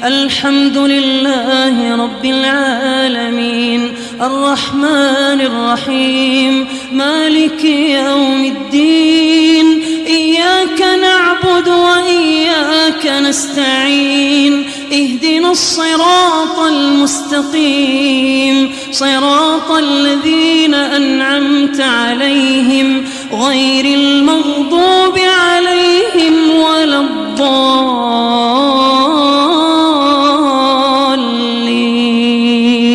الحمد لله رب العالمين الرحمن الرحيم مالك يوم الدين إياك نعبد وإياك نستعين اهدنا الصراط المستقيم صراط الذين أنعمت عليهم غير المغضوب